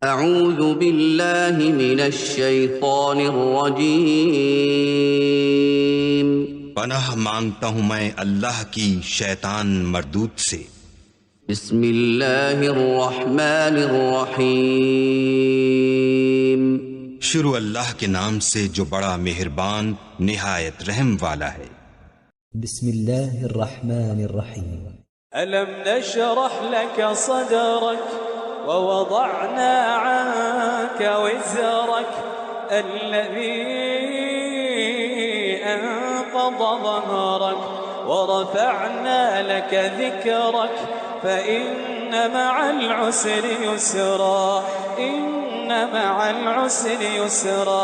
अऊज़ु बिल्लाहि मिनश शैतानिर रजीम। पनाह मांगता हूँ मैं अल्लाह की शैतान मरदूत से। बिस्मिल्लाहिर रहमानिर रहीम। शुरू अल्लाह के नाम से जो बड़ा मेहरबान निहायत रहम वाला है। बिस्मिल्लाहिर रहमानिर रहीम। अलम नशरह लक सदरक व वदअना अन्क विज़रक अल्लज़ी अनक़ज़ ज़हरक व रफ़अना लक ज़िक्रक फ़इन्न मअल उसरि युस्रा इन्न मअल उसरि युस्रा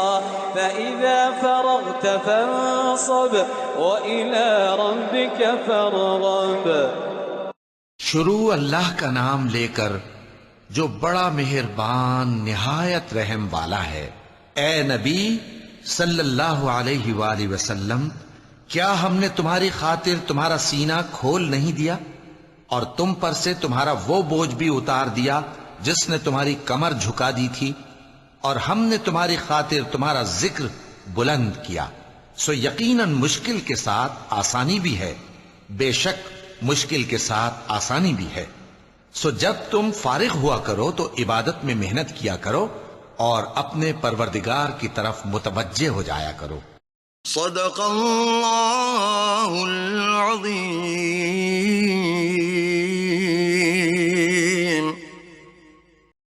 फ़इज़ा फ़रग़त फ़ंसब व इला रब्बिक फ़रग़ब। शुरू अल्लाह का नाम लेकर जो बड़ा मेहरबान निहायत रहम वाला है। ए नबी सल्लल्लाहु अलैहि वसल्लम, क्या हमने तुम्हारी खातिर तुम्हारा सीना खोल नहीं दिया और तुम पर से तुम्हारा वो बोझ भी उतार दिया जिसने तुम्हारी कमर झुका दी थी, और हमने तुम्हारी खातिर तुम्हारा जिक्र बुलंद किया। सो यकीनन मुश्किल के साथ आसानी भी है, बेशक मुश्किल के साथ आसानी भी है। सो जब तुम फारिग हुआ करो तो इबादत में मेहनत किया करो और अपने परवरदिगार की तरफ मुतवज्जे हो जाया करो। सदक़ल्लाहुल अज़ीम।